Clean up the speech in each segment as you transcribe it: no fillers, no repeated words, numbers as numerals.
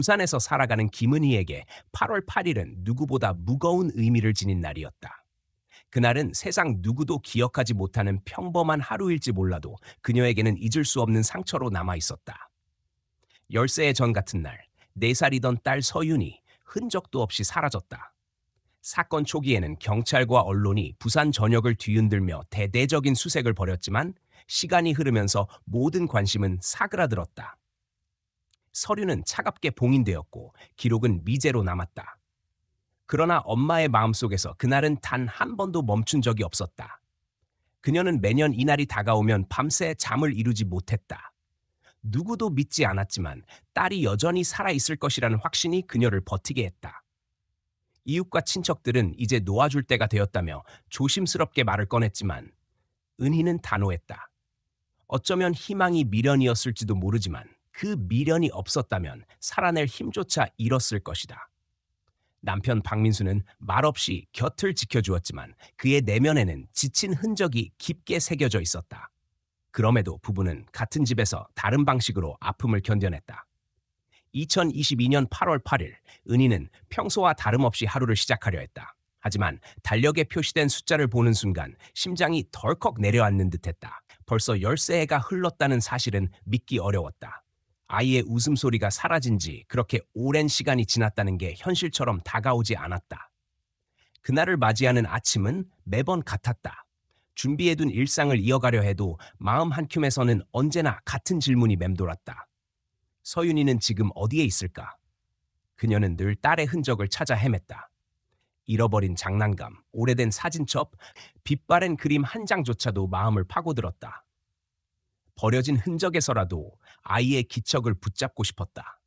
부산에서 살아가는 김은희에게 8월 8일은 누구보다 무거운 의미를 지닌 날이었다. 그날은 세상 누구도 기억하지 못하는 평범한 하루일지 몰라도 그녀에게는 잊을 수 없는 상처로 남아 있었다. 열세의 전 같은 날, 4살이던 딸 서윤이 흔적도 없이 사라졌다. 사건 초기에는 경찰과 언론이 부산 전역을 뒤흔들며 대대적인 수색을 벌였지만 시간이 흐르면서 모든 관심은 사그라들었다. 서류는 차갑게 봉인되었고 기록은 미제로 남았다. 그러나 엄마의 마음속에서 그날은 단 한 번도 멈춘 적이 없었다. 그녀는 매년 이날이 다가오면 밤새 잠을 이루지 못했다. 누구도 믿지 않았지만 딸이 여전히 살아있을 것이라는 확신이 그녀를 버티게 했다. 이웃과 친척들은 이제 놓아줄 때가 되었다며 조심스럽게 말을 꺼냈지만 은희는 단호했다. 어쩌면 희망이 미련이었을지도 모르지만 그 미련이 없었다면 살아낼 힘조차 잃었을 것이다. 남편 박민수는 말없이 곁을 지켜주었지만 그의 내면에는 지친 흔적이 깊게 새겨져 있었다. 그럼에도 부부는 같은 집에서 다른 방식으로 아픔을 견뎌냈다. 2022년 8월 8일, 은희는 평소와 다름없이 하루를 시작하려 했다. 하지만 달력에 표시된 숫자를 보는 순간 심장이 덜컥 내려앉는 듯했다. 벌써 13해가 흘렀다는 사실은 믿기 어려웠다. 아이의 웃음소리가 사라진 지 그렇게 오랜 시간이 지났다는 게 현실처럼 다가오지 않았다. 그날을 맞이하는 아침은 매번 같았다. 준비해둔 일상을 이어가려 해도 마음 한켠에서는 언제나 같은 질문이 맴돌았다. 서윤이는 지금 어디에 있을까? 그녀는 늘 딸의 흔적을 찾아 헤맸다. 잃어버린 장난감, 오래된 사진첩, 빛바랜 그림 한 장조차도 마음을 파고들었다. 버려진 흔적에서라도 아이의 기척을 붙잡고 싶었다.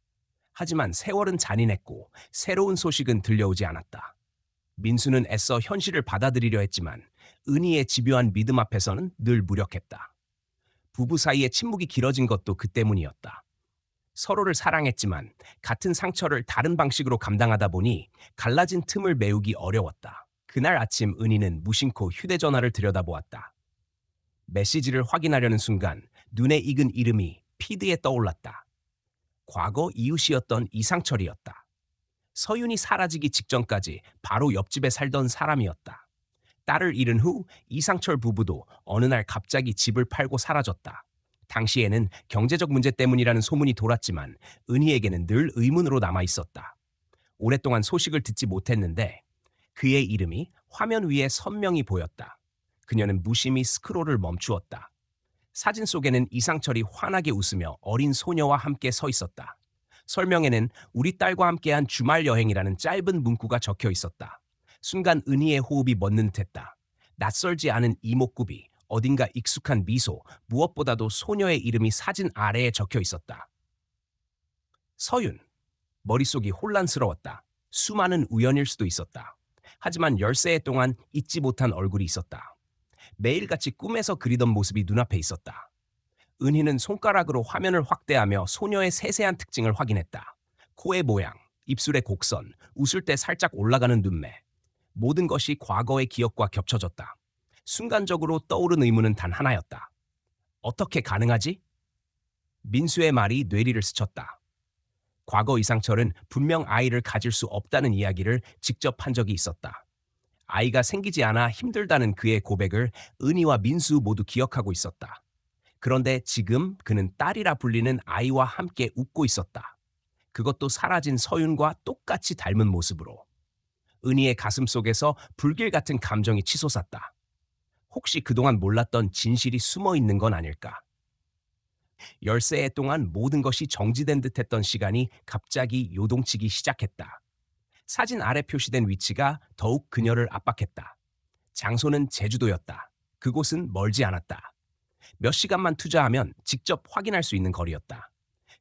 하지만 세월은 잔인했고 새로운 소식은 들려오지 않았다. 민수는 애써 현실을 받아들이려 했지만 은희의 집요한 믿음 앞에서는 늘 무력했다. 부부 사이의 침묵이 길어진 것도 그 때문이었다. 서로를 사랑했지만 같은 상처를 다른 방식으로 감당하다 보니 갈라진 틈을 메우기 어려웠다. 그날 아침 은희는 무심코 휴대전화를 들여다보았다. 메시지를 확인하려는 순간 눈에 익은 이름이 피드에 떠올랐다. 과거 이웃이었던 이상철이었다. 서윤이 사라지기 직전까지 바로 옆집에 살던 사람이었다. 딸을 잃은 후 이상철 부부도 어느 날 갑자기 집을 팔고 사라졌다. 당시에는 경제적 문제 때문이라는 소문이 돌았지만 은희에게는 늘 의문으로 남아 있었다. 오랫동안 소식을 듣지 못했는데 그의 이름이 화면 위에 선명히 보였다. 그녀는 무심히 스크롤을 멈추었다. 사진 속에는 이상철이 환하게 웃으며 어린 소녀와 함께 서 있었다. 설명에는 우리 딸과 함께한 주말 여행이라는 짧은 문구가 적혀 있었다. 순간 은희의 호흡이 멎는 듯했다. 낯설지 않은 이목구비, 어딘가 익숙한 미소, 무엇보다도 소녀의 이름이 사진 아래에 적혀 있었다. 서윤. 머릿속이 혼란스러웠다. 수많은 우연일 수도 있었다. 하지만 13해 동안 잊지 못한 얼굴이 있었다. 매일같이 꿈에서 그리던 모습이 눈앞에 있었다. 은희는 손가락으로 화면을 확대하며 소녀의 세세한 특징을 확인했다. 코의 모양, 입술의 곡선, 웃을 때 살짝 올라가는 눈매. 모든 것이 과거의 기억과 겹쳐졌다. 순간적으로 떠오른 의문은 단 하나였다. 어떻게 가능하지? 민수의 말이 뇌리를 스쳤다. 과거 이상철은 분명 아이를 가질 수 없다는 이야기를 직접 한 적이 있었다. 아이가 생기지 않아 힘들다는 그의 고백을 은희와 민수 모두 기억하고 있었다. 그런데 지금 그는 딸이라 불리는 아이와 함께 웃고 있었다. 그것도 사라진 서윤과 똑같이 닮은 모습으로. 은희의 가슴 속에서 불길 같은 감정이 치솟았다. 혹시 그동안 몰랐던 진실이 숨어 있는 건 아닐까? 13해 동안 모든 것이 정지된 듯했던 시간이 갑자기 요동치기 시작했다. 사진 아래 표시된 위치가 더욱 그녀를 압박했다. 장소는 제주도였다. 그곳은 멀지 않았다. 몇 시간만 투자하면 직접 확인할 수 있는 거리였다.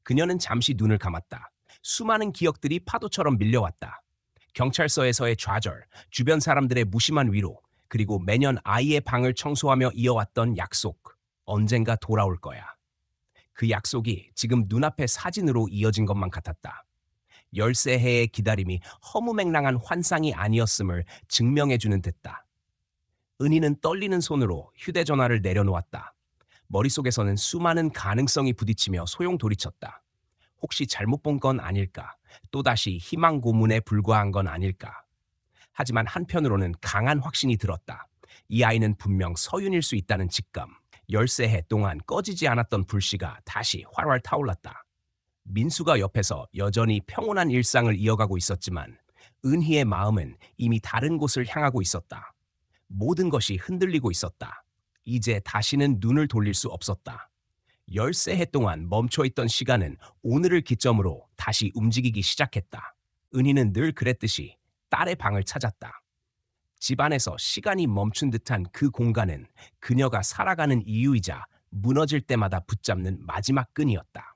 그녀는 잠시 눈을 감았다. 수많은 기억들이 파도처럼 밀려왔다. 경찰서에서의 좌절, 주변 사람들의 무심한 위로, 그리고 매년 아이의 방을 청소하며 이어왔던 약속. 언젠가 돌아올 거야. 그 약속이 지금 눈앞의 사진으로 이어진 것만 같았다. 13해의 기다림이 허무맹랑한 환상이 아니었음을 증명해주는 듯다. 은희는 떨리는 손으로 휴대전화를 내려놓았다. 머릿속에서는 수많은 가능성이 부딪히며 소용돌이쳤다. 혹시 잘못 본 건 아닐까? 또다시 희망 고문에 불과한 건 아닐까. 하지만 한편으로는 강한 확신이 들었다. 이 아이는 분명 서윤일 수 있다는 직감. 13해 동안 꺼지지 않았던 불씨가 다시 활활 타올랐다. 민수가 옆에서 여전히 평온한 일상을 이어가고 있었지만 은희의 마음은 이미 다른 곳을 향하고 있었다. 모든 것이 흔들리고 있었다. 이제 다시는 눈을 돌릴 수 없었다. 13해 동안 멈춰있던 시간은 오늘을 기점으로 다시 움직이기 시작했다. 은희는 늘 그랬듯이 딸의 방을 찾았다. 집안에서 시간이 멈춘 듯한 그 공간은 그녀가 살아가는 이유이자 무너질 때마다 붙잡는 마지막 끈이었다.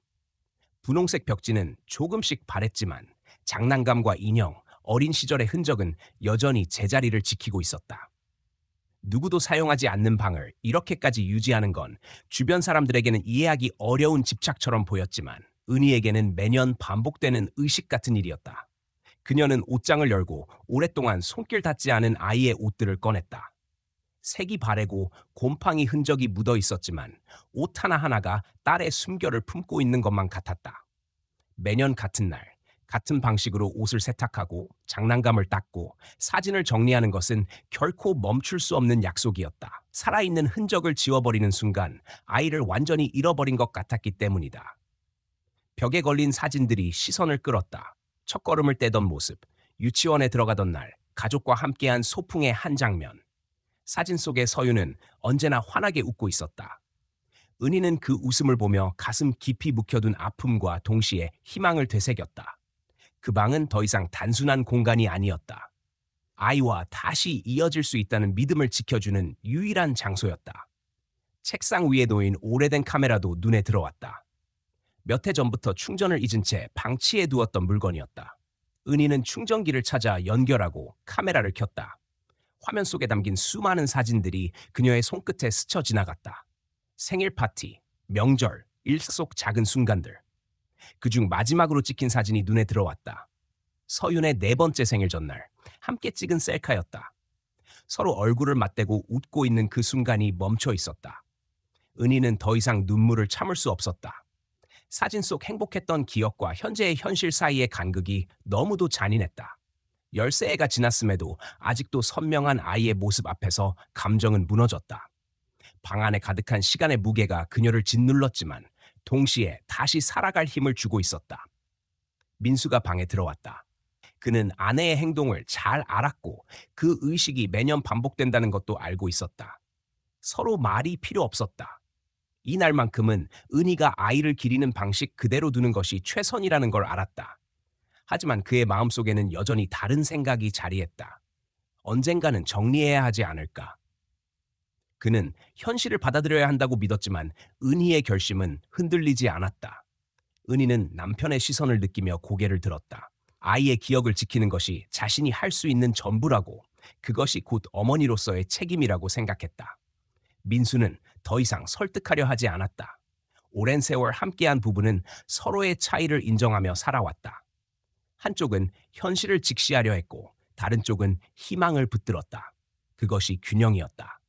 분홍색 벽지는 조금씩 바랬지만 장난감과 인형, 어린 시절의 흔적은 여전히 제자리를 지키고 있었다. 누구도 사용하지 않는 방을 이렇게까지 유지하는 건 주변 사람들에게는 이해하기 어려운 집착처럼 보였지만 은희에게는 매년 반복되는 의식 같은 일이었다. 그녀는 옷장을 열고 오랫동안 손길 닿지 않은 아이의 옷들을 꺼냈다. 색이 바래고 곰팡이 흔적이 묻어 있었지만 옷 하나하나가 딸의 숨결을 품고 있는 것만 같았다. 매년 같은 날, 같은 방식으로 옷을 세탁하고 장난감을 닦고 사진을 정리하는 것은 결코 멈출 수 없는 약속이었다. 살아있는 흔적을 지워버리는 순간 아이를 완전히 잃어버린 것 같았기 때문이다. 벽에 걸린 사진들이 시선을 끌었다. 첫걸음을 떼던 모습, 유치원에 들어가던 날, 가족과 함께한 소풍의 한 장면. 사진 속의 서윤은 언제나 환하게 웃고 있었다. 은희는 그 웃음을 보며 가슴 깊이 묵혀둔 아픔과 동시에 희망을 되새겼다. 그 방은 더 이상 단순한 공간이 아니었다. 아이와 다시 이어질 수 있다는 믿음을 지켜주는 유일한 장소였다. 책상 위에 놓인 오래된 카메라도 눈에 들어왔다. 몇 해 전부터 충전을 잊은 채 방치해 두었던 물건이었다. 은희는 충전기를 찾아 연결하고 카메라를 켰다. 화면 속에 담긴 수많은 사진들이 그녀의 손끝에 스쳐 지나갔다. 생일 파티, 명절, 일상 속 작은 순간들. 그중 마지막으로 찍힌 사진이 눈에 들어왔다. 서윤의 4번째 생일 전날 함께 찍은 셀카였다. 서로 얼굴을 맞대고 웃고 있는 그 순간이 멈춰 있었다. 은희는 더 이상 눈물을 참을 수 없었다. 사진 속 행복했던 기억과 현재의 현실 사이의 간극이 너무도 잔인했다. 13해가 지났음에도 아직도 선명한 아이의 모습 앞에서 감정은 무너졌다. 방 안에 가득한 시간의 무게가 그녀를 짓눌렀지만 동시에 다시 살아갈 힘을 주고 있었다. 민수가 방에 들어왔다. 그는 아내의 행동을 잘 알았고 그 의식이 매년 반복된다는 것도 알고 있었다. 서로 말이 필요 없었다. 이날만큼은 은희가 아이를 기리는 방식 그대로 두는 것이 최선이라는 걸 알았다. 하지만 그의 마음속에는 여전히 다른 생각이 자리했다. 언젠가는 정리해야 하지 않을까. 그는 현실을 받아들여야 한다고 믿었지만 은희의 결심은 흔들리지 않았다. 은희는 남편의 시선을 느끼며 고개를 들었다. 아이의 기억을 지키는 것이 자신이 할 수 있는 전부라고, 그것이 곧 어머니로서의 책임이라고 생각했다. 민수는 더 이상 설득하려 하지 않았다. 오랜 세월 함께한 부부는 서로의 차이를 인정하며 살아왔다. 한쪽은 현실을 직시하려 했고 다른 쪽은 희망을 붙들었다. 그것이 균형이었다.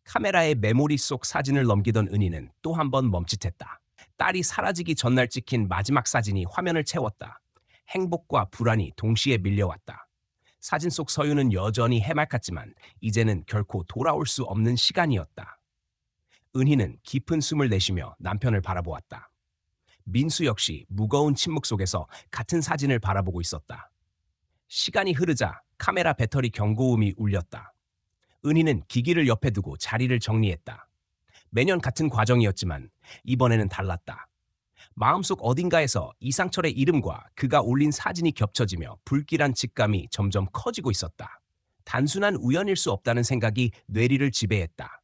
카메라의 메모리 속 사진을 넘기던 은희는 또 한 번 멈칫했다. 딸이 사라지기 전날 찍힌 마지막 사진이 화면을 채웠다. 행복과 불안이 동시에 밀려왔다. 사진 속 서윤은 여전히 해맑았지만 이제는 결코 돌아올 수 없는 시간이었다. 은희는 깊은 숨을 내쉬며 남편을 바라보았다. 민수 역시 무거운 침묵 속에서 같은 사진을 바라보고 있었다. 시간이 흐르자 카메라 배터리 경고음이 울렸다. 은희는 기기를 옆에 두고 자리를 정리했다. 매년 같은 과정이었지만 이번에는 달랐다. 마음속 어딘가에서 이상철의 이름과 그가 올린 사진이 겹쳐지며 불길한 직감이 점점 커지고 있었다. 단순한 우연일 수 없다는 생각이 뇌리를 지배했다.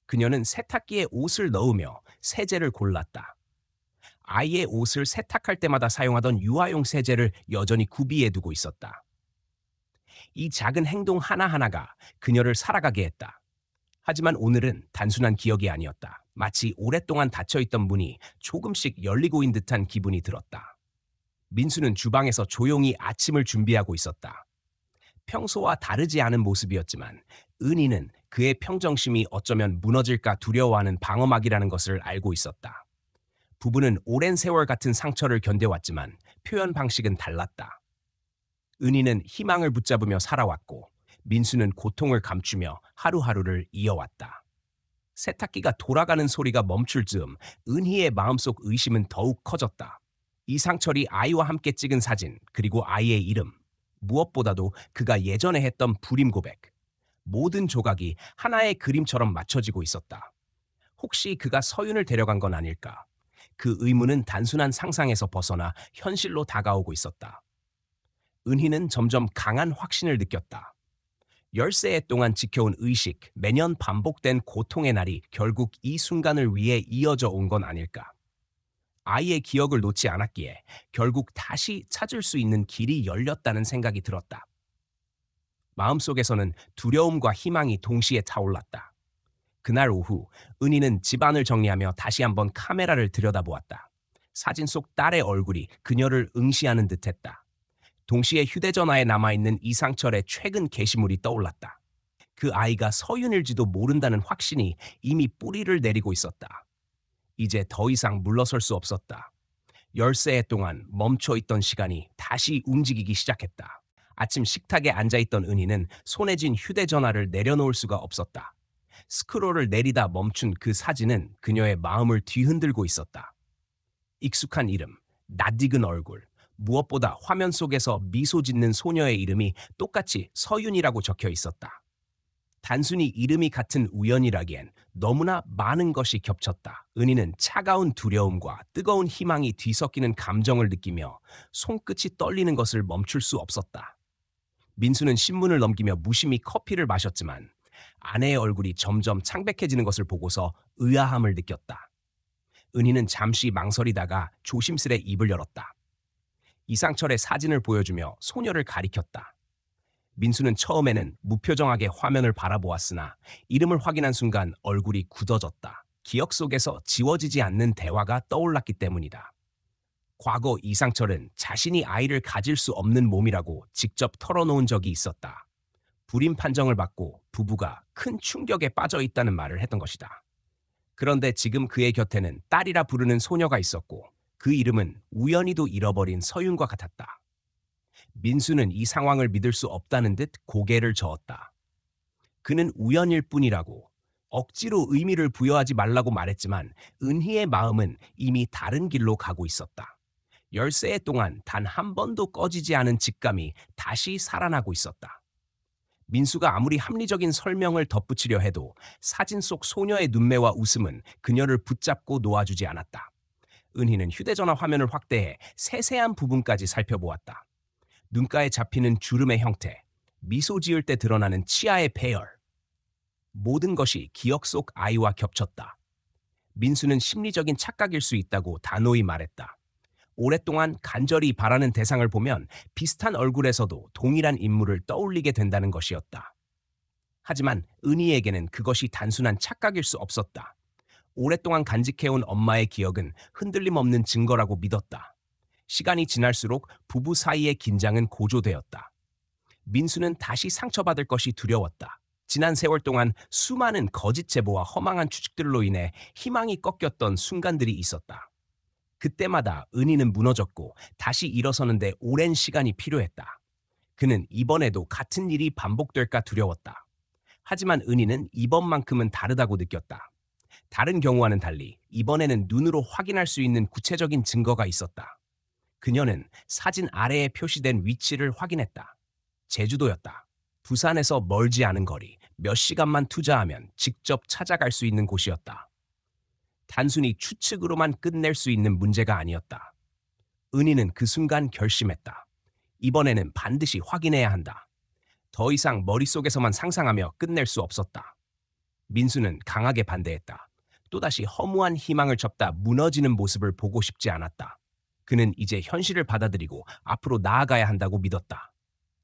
그녀는 세탁기에 옷을 넣으며 세제를 골랐다. 아이의 옷을 세탁할 때마다 사용하던 유아용 세제를 여전히 구비해 두고 있었다. 이 작은 행동 하나하나가 그녀를 살아가게 했다. 하지만 오늘은 단순한 기억이 아니었다. 마치 오랫동안 닫혀있던 문이 조금씩 열리고 있는 듯한 기분이 들었다. 민수는 주방에서 조용히 아침을 준비하고 있었다. 평소와 다르지 않은 모습이었지만 은희는 그의 평정심이 어쩌면 무너질까 두려워하는 방어막이라는 것을 알고 있었다. 부부는 오랜 세월 같은 상처를 견뎌왔지만 표현 방식은 달랐다. 은희는 희망을 붙잡으며 살아왔고 민수는 고통을 감추며 하루하루를 이어왔다. 세탁기가 돌아가는 소리가 멈출 즈음 은희의 마음속 의심은 더욱 커졌다. 이상철이 아이와 함께 찍은 사진, 그리고 아이의 이름, 무엇보다도 그가 예전에 했던 불임 고백. 모든 조각이 하나의 그림처럼 맞춰지고 있었다. 혹시 그가 서윤을 데려간 건 아닐까? 그 의문은 단순한 상상에서 벗어나 현실로 다가오고 있었다. 은희는 점점 강한 확신을 느꼈다. 10세 동안 지켜온 의식, 매년 반복된 고통의 날이 결국 이 순간을 위해 이어져 온 건 아닐까. 아이의 기억을 놓지 않았기에 결국 다시 찾을 수 있는 길이 열렸다는 생각이 들었다. 마음속에서는 두려움과 희망이 동시에 타올랐다. 그날 오후 은희는 집안을 정리하며 다시 한번 카메라를 들여다보았다. 사진 속 딸의 얼굴이 그녀를 응시하는 듯했다. 동시에 휴대전화에 남아있는 이상철의 최근 게시물이 떠올랐다. 그 아이가 서윤일지도 모른다는 확신이 이미 뿌리를 내리고 있었다. 이제 더 이상 물러설 수 없었다. 10세 동안 멈춰있던 시간이 다시 움직이기 시작했다. 아침 식탁에 앉아있던 은희는 손에 쥔 휴대전화를 내려놓을 수가 없었다. 스크롤을 내리다 멈춘 그 사진은 그녀의 마음을 뒤흔들고 있었다. 익숙한 이름, 낯익은 얼굴, 무엇보다 화면 속에서 미소 짓는 소녀의 이름이 똑같이 서윤이라고 적혀 있었다. 단순히 이름이 같은 우연이라기엔 너무나 많은 것이 겹쳤다. 은희는 차가운 두려움과 뜨거운 희망이 뒤섞이는 감정을 느끼며 손끝이 떨리는 것을 멈출 수 없었다. 민수는 신문을 넘기며 무심히 커피를 마셨지만 아내의 얼굴이 점점 창백해지는 것을 보고서 의아함을 느꼈다. 은희는 잠시 망설이다가 조심스레 입을 열었다. 이상철의 사진을 보여주며 소녀를 가리켰다. 민수는 처음에는 무표정하게 화면을 바라보았으나 이름을 확인한 순간 얼굴이 굳어졌다. 기억 속에서 지워지지 않는 대화가 떠올랐기 때문이다. 과거 이상철은 자신이 아이를 가질 수 없는 몸이라고 직접 털어놓은 적이 있었다. 불임 판정을 받고 부부가 큰 충격에 빠져 있다는 말을 했던 것이다. 그런데 지금 그의 곁에는 딸이라 부르는 소녀가 있었고 그 이름은 우연히도 잃어버린 서윤과 같았다. 민수는 이 상황을 믿을 수 없다는 듯 고개를 저었다. 그는 우연일 뿐이라고 억지로 의미를 부여하지 말라고 말했지만 은희의 마음은 이미 다른 길로 가고 있었다. 10세 동안 단 한 번도 꺼지지 않은 직감이 다시 살아나고 있었다. 민수가 아무리 합리적인 설명을 덧붙이려 해도 사진 속 소녀의 눈매와 웃음은 그녀를 붙잡고 놓아주지 않았다. 은희는 휴대전화 화면을 확대해 세세한 부분까지 살펴보았다. 눈가에 잡히는 주름의 형태, 미소 지을 때 드러나는 치아의 배열. 모든 것이 기억 속 아이와 겹쳤다. 민수는 심리적인 착각일 수 있다고 단호히 말했다. 오랫동안 간절히 바라는 대상을 보면 비슷한 얼굴에서도 동일한 인물을 떠올리게 된다는 것이었다. 하지만 은희에게는 그것이 단순한 착각일 수 없었다. 오랫동안 간직해온 엄마의 기억은 흔들림 없는 증거라고 믿었다. 시간이 지날수록 부부 사이의 긴장은 고조되었다. 민수는 다시 상처받을 것이 두려웠다. 지난 세월 동안 수많은 거짓 제보와 허망한 추측들로 인해 희망이 꺾였던 순간들이 있었다. 그때마다 은희는 무너졌고 다시 일어서는데 오랜 시간이 필요했다. 그는 이번에도 같은 일이 반복될까 두려웠다. 하지만 은희는 이번만큼은 다르다고 느꼈다. 다른 경우와는 달리 이번에는 눈으로 확인할 수 있는 구체적인 증거가 있었다. 그녀는 사진 아래에 표시된 위치를 확인했다. 제주도였다. 부산에서 멀지 않은 거리, 몇 시간만 투자하면 직접 찾아갈 수 있는 곳이었다. 단순히 추측으로만 끝낼 수 있는 문제가 아니었다. 은희는 그 순간 결심했다. 이번에는 반드시 확인해야 한다. 더 이상 머릿속에서만 상상하며 끝낼 수 없었다. 민수는 강하게 반대했다. 또다시 허무한 희망을 접다 무너지는 모습을 보고 싶지 않았다. 그는 이제 현실을 받아들이고 앞으로 나아가야 한다고 믿었다.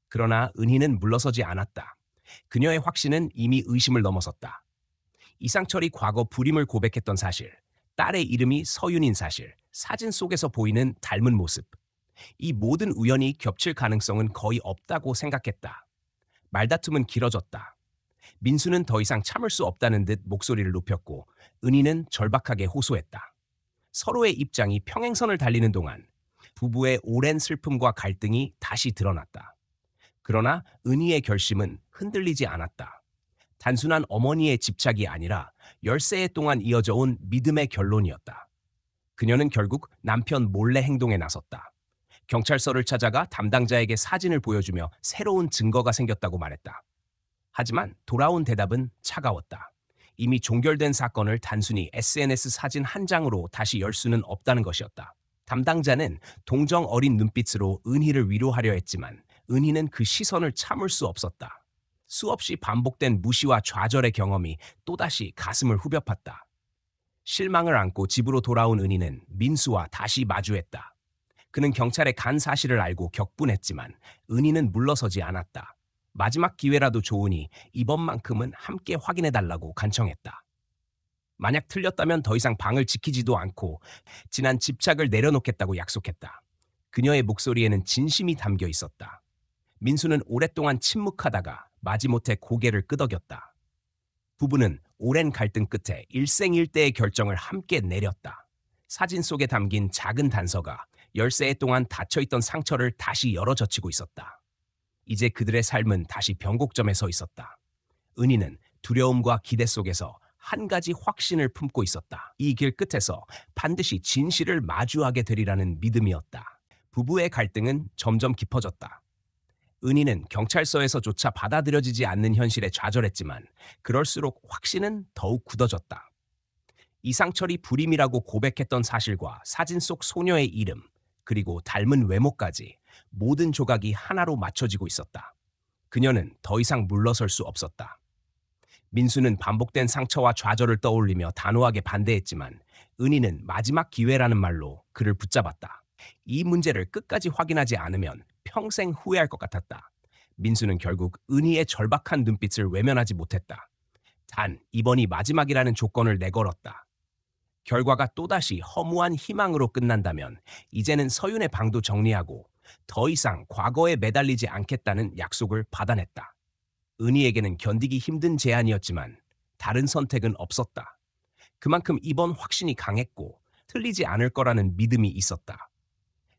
그러나 은희는 물러서지 않았다. 그녀의 확신은 이미 의심을 넘어섰다. 이상철이 과거 불임을 고백했던 사실, 딸의 이름이 서윤인 사실, 사진 속에서 보이는 닮은 모습. 이 모든 우연이 겹칠 가능성은 거의 없다고 생각했다. 말다툼은 길어졌다. 민수는 더 이상 참을 수 없다는 듯 목소리를 높였고 은희는 절박하게 호소했다. 서로의 입장이 평행선을 달리는 동안 부부의 오랜 슬픔과 갈등이 다시 드러났다. 그러나 은희의 결심은 흔들리지 않았다. 단순한 어머니의 집착이 아니라 열세 해 동안 이어져 온 믿음의 결론이었다. 그녀는 결국 남편 몰래 행동에 나섰다. 경찰서를 찾아가 담당자에게 사진을 보여주며 새로운 증거가 생겼다고 말했다. 하지만 돌아온 대답은 차가웠다. 이미 종결된 사건을 단순히 SNS 사진 한 장으로 다시 열 수는 없다는 것이었다. 담당자는 동정 어린 눈빛으로 은희를 위로하려 했지만 은희는 그 시선을 참을 수 없었다. 수없이 반복된 무시와 좌절의 경험이 또다시 가슴을 후벼 팠다. 실망을 안고 집으로 돌아온 은희는 민수와 다시 마주했다. 그는 경찰에 간 사실을 알고 격분했지만 은희는 물러서지 않았다. 마지막 기회라도 좋으니 이번만큼은 함께 확인해달라고 간청했다. 만약 틀렸다면 더 이상 방을 지키지도 않고 지난 집착을 내려놓겠다고 약속했다. 그녀의 목소리에는 진심이 담겨 있었다. 민수는 오랫동안 침묵하다가 마지못해 고개를 끄덕였다. 부부는 오랜 갈등 끝에 일생일대의 결정을 함께 내렸다. 사진 속에 담긴 작은 단서가 열세 해 동안 닫혀있던 상처를 다시 열어젖히고 있었다. 이제 그들의 삶은 다시 변곡점에 서 있었다. 은희는 두려움과 기대 속에서 한 가지 확신을 품고 있었다. 이 길 끝에서 반드시 진실을 마주하게 되리라는 믿음이었다. 부부의 갈등은 점점 깊어졌다. 은희는 경찰서에서조차 받아들여지지 않는 현실에 좌절했지만 그럴수록 확신은 더욱 굳어졌다. 이상철이 불임이라고 고백했던 사실과 사진 속 소녀의 이름, 그리고 닮은 외모까지 모든 조각이 하나로 맞춰지고 있었다. 그녀는 더 이상 물러설 수 없었다. 민수는 반복된 상처와 좌절을 떠올리며 단호하게 반대했지만 은희는 마지막 기회라는 말로 그를 붙잡았다. 이 문제를 끝까지 확인하지 않으면 평생 후회할 것 같았다. 민수는 결국 은희의 절박한 눈빛을 외면하지 못했다. 단 이번이 마지막이라는 조건을 내걸었다. 결과가 또다시 허무한 희망으로 끝난다면 이제는 서윤의 방도 정리하고 더 이상 과거에 매달리지 않겠다는 약속을 받아냈다. 은희에게는 견디기 힘든 제안이었지만 다른 선택은 없었다. 그만큼 이번 확신이 강했고 틀리지 않을 거라는 믿음이 있었다.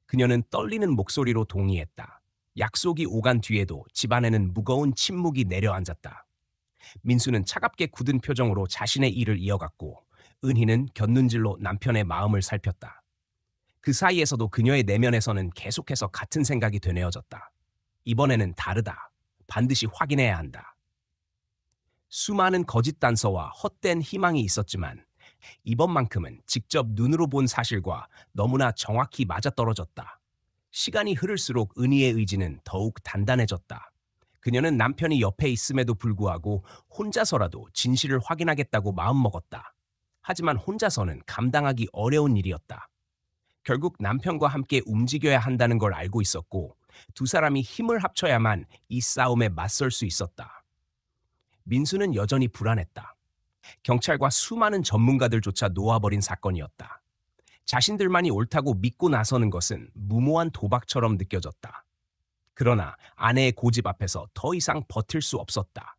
그녀는 떨리는 목소리로 동의했다. 약속이 오간 뒤에도 집안에는 무거운 침묵이 내려앉았다. 민수는 차갑게 굳은 표정으로 자신의 일을 이어갔고 은희는 곁눈질로 남편의 마음을 살폈다. 그 사이에서도 그녀의 내면에서는 계속해서 같은 생각이 되뇌어졌다. 이번에는 다르다. 반드시 확인해야 한다. 수많은 거짓 단서와 헛된 희망이 있었지만 이번만큼은 직접 눈으로 본 사실과 너무나 정확히 맞아떨어졌다. 시간이 흐를수록 은희의 의지는 더욱 단단해졌다. 그녀는 남편이 옆에 있음에도 불구하고 혼자서라도 진실을 확인하겠다고 마음먹었다. 하지만 혼자서는 감당하기 어려운 일이었다. 결국 남편과 함께 움직여야 한다는 걸 알고 있었고 두 사람이 힘을 합쳐야만 이 싸움에 맞설 수 있었다. 민수는 여전히 불안했다. 경찰과 수많은 전문가들조차 놓아버린 사건이었다. 자신들만이 옳다고 믿고 나서는 것은 무모한 도박처럼 느껴졌다. 그러나 아내의 고집 앞에서 더 이상 버틸 수 없었다.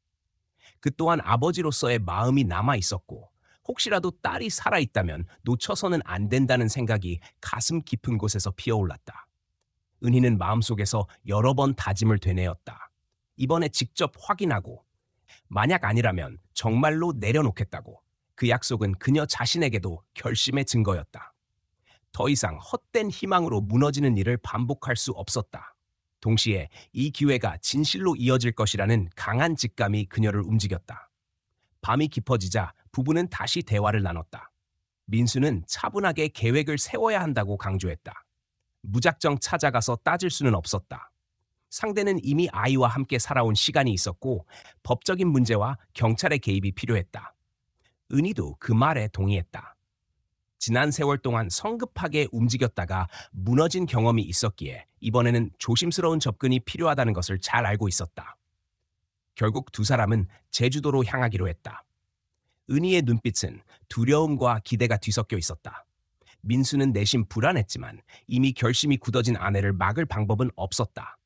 그 또한 아버지로서의 마음이 남아 있었고 혹시라도 딸이 살아있다면 놓쳐서는 안 된다는 생각이 가슴 깊은 곳에서 피어올랐다. 은희는 마음속에서 여러 번 다짐을 되뇌었다. 이번에 직접 확인하고 만약 아니라면 정말로 내려놓겠다고. 그 약속은 그녀 자신에게도 결심의 증거였다. 더 이상 헛된 희망으로 무너지는 일을 반복할 수 없었다. 동시에 이 기회가 진실로 이어질 것이라는 강한 직감이 그녀를 움직였다. 밤이 깊어지자 부부는 다시 대화를 나눴다. 민수는 차분하게 계획을 세워야 한다고 강조했다. 무작정 찾아가서 따질 수는 없었다. 상대는 이미 아이와 함께 살아온 시간이 있었고 법적인 문제와 경찰의 개입이 필요했다. 은희도 그 말에 동의했다. 지난 세월 동안 성급하게 움직였다가 무너진 경험이 있었기에 이번에는 조심스러운 접근이 필요하다는 것을 잘 알고 있었다. 결국 두 사람은 제주도로 향하기로 했다. 은희의 눈빛은 두려움과 기대가 뒤섞여 있었다. 민수는 내심 불안했지만 이미 결심이 굳어진 아내를 막을 방법은 없었다.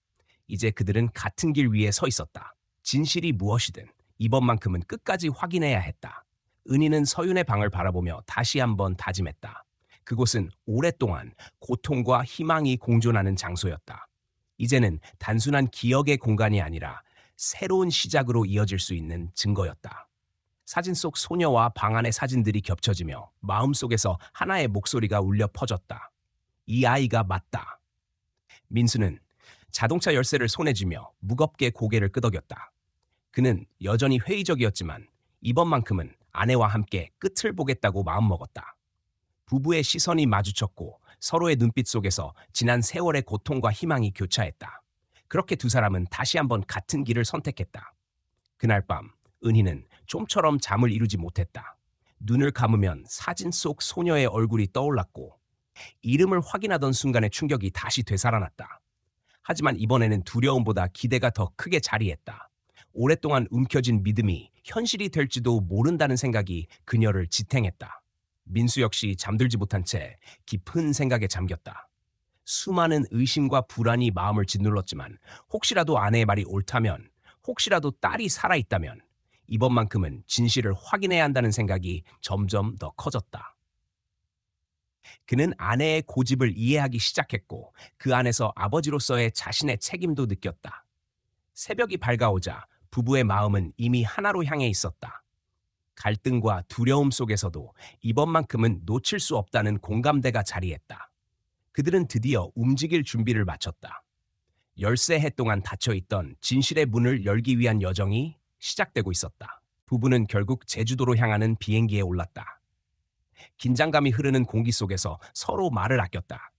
이제 그들은 같은 길 위에 서 있었다. 진실이 무엇이든 이번만큼은 끝까지 확인해야 했다. 은희는 서윤의 방을 바라보며 다시 한번 다짐했다. 그곳은 오랫동안 고통과 희망이 공존하는 장소였다. 이제는 단순한 기억의 공간이 아니라 새로운 시작으로 이어질 수 있는 증거였다. 사진 속 소녀와 방 안의 사진들이 겹쳐지며 마음속에서 하나의 목소리가 울려 퍼졌다. 이 아이가 맞다. 민수는 자동차 열쇠를 손에 쥐며 무겁게 고개를 끄덕였다. 그는 여전히 회의적이었지만 이번만큼은 아내와 함께 끝을 보겠다고 마음먹었다. 부부의 시선이 마주쳤고 서로의 눈빛 속에서 지난 세월의 고통과 희망이 교차했다. 그렇게 두 사람은 다시 한번 같은 길을 선택했다. 그날 밤 은희는 좀처럼 잠을 이루지 못했다. 눈을 감으면 사진 속 소녀의 얼굴이 떠올랐고 이름을 확인하던 순간의 충격이 다시 되살아났다. 하지만 이번에는 두려움보다 기대가 더 크게 자리했다. 오랫동안 움켜진 믿음이 현실이 될지도 모른다는 생각이 그녀를 지탱했다. 민수 역시 잠들지 못한 채 깊은 생각에 잠겼다. 수많은 의심과 불안이 마음을 짓눌렀지만 혹시라도 아내의 말이 옳다면, 혹시라도 딸이 살아있다면 이번만큼은 진실을 확인해야 한다는 생각이 점점 더 커졌다. 그는 아내의 고집을 이해하기 시작했고 그 안에서 아버지로서의 자신의 책임도 느꼈다. 새벽이 밝아오자 부부의 마음은 이미 하나로 향해 있었다. 갈등과 두려움 속에서도 이번만큼은 놓칠 수 없다는 공감대가 자리했다. 그들은 드디어 움직일 준비를 마쳤다. 13해 동안 닫혀있던 진실의 문을 열기 위한 여정이 시작되고 있었다. 부부는 결국 제주도로 향하는 비행기에 올랐다. 긴장감이 흐르는 공기 속에서 서로 말을 아꼈다.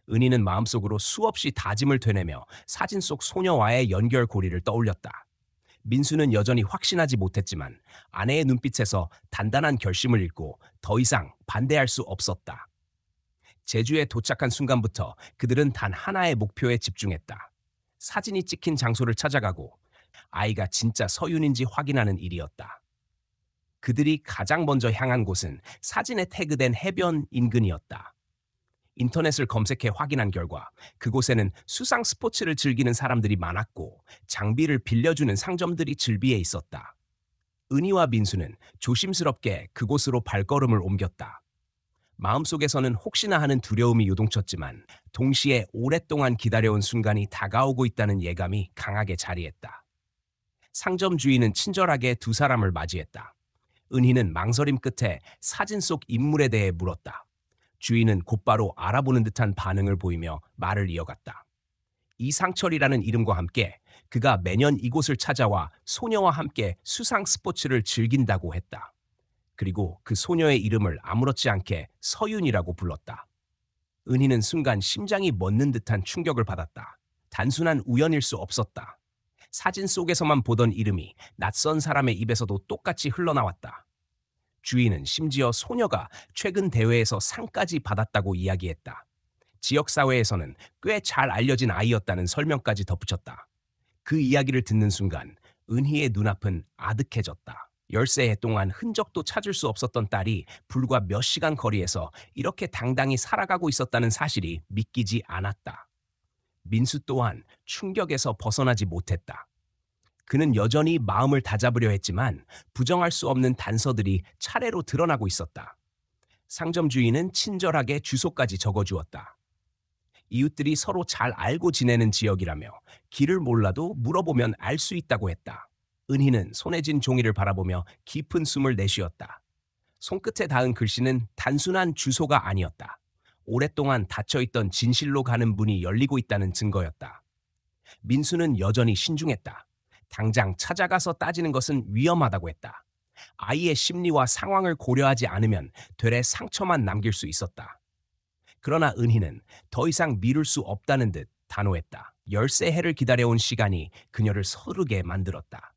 은희는 마음속으로 수없이 다짐을 되뇌며 사진 속 소녀와의 연결고리를 떠올렸다. 민수는 여전히 확신하지 못했지만 아내의 눈빛에서 단단한 결심을 읽고 더 이상 반대할 수 없었다. 제주에 도착한 순간부터 그들은 단 하나의 목표에 집중했다. 사진이 찍힌 장소를 찾아가고 아이가 진짜 서윤인지 확인하는 일이었다. 그들이 가장 먼저 향한 곳은 사진에 태그된 해변 인근이었다. 인터넷을 검색해 확인한 결과 그곳에는 수상 스포츠를 즐기는 사람들이 많았고 장비를 빌려주는 상점들이 즐비해 있었다. 은희와 민수는 조심스럽게 그곳으로 발걸음을 옮겼다. 마음속에서는 혹시나 하는 두려움이 요동쳤지만 동시에 오랫동안 기다려온 순간이 다가오고 있다는 예감이 강하게 자리했다. 상점 주인은 친절하게 두 사람을 맞이했다. 은희는 망설임 끝에 사진 속 인물에 대해 물었다. 주인은 곧바로 알아보는 듯한 반응을 보이며 말을 이어갔다. 이상철이라는 이름과 함께 그가 매년 이곳을 찾아와 소녀와 함께 수상 스포츠를 즐긴다고 했다. 그리고 그 소녀의 이름을 아무렇지 않게 서윤이라고 불렀다. 은희는 순간 심장이 멎는 듯한 충격을 받았다. 단순한 우연일 수 없었다. 사진 속에서만 보던 이름이 낯선 사람의 입에서도 똑같이 흘러나왔다. 주인은 심지어 소녀가 최근 대회에서 상까지 받았다고 이야기했다. 지역사회에서는 꽤 잘 알려진 아이였다는 설명까지 덧붙였다. 그 이야기를 듣는 순간 은희의 눈앞은 아득해졌다. 13해 동안 흔적도 찾을 수 없었던 딸이 불과 몇 시간 거리에서 이렇게 당당히 살아가고 있었다는 사실이 믿기지 않았다. 민수 또한 충격에서 벗어나지 못했다. 그는 여전히 마음을 다잡으려 했지만 부정할 수 없는 단서들이 차례로 드러나고 있었다. 상점 주인은 친절하게 주소까지 적어주었다. 이웃들이 서로 잘 알고 지내는 지역이라며 길을 몰라도 물어보면 알 수 있다고 했다. 은희는 손에 쥔 종이를 바라보며 깊은 숨을 내쉬었다. 손끝에 닿은 글씨는 단순한 주소가 아니었다. 오랫동안 닫혀있던 진실로 가는 문이 열리고 있다는 증거였다. 민수는 여전히 신중했다. 당장 찾아가서 따지는 것은 위험하다고 했다. 아이의 심리와 상황을 고려하지 않으면 되레 상처만 남길 수 있었다. 그러나 은희는 더 이상 미룰 수 없다는 듯 단호했다. 13해를 기다려온 시간이 그녀를 서르게 만들었다.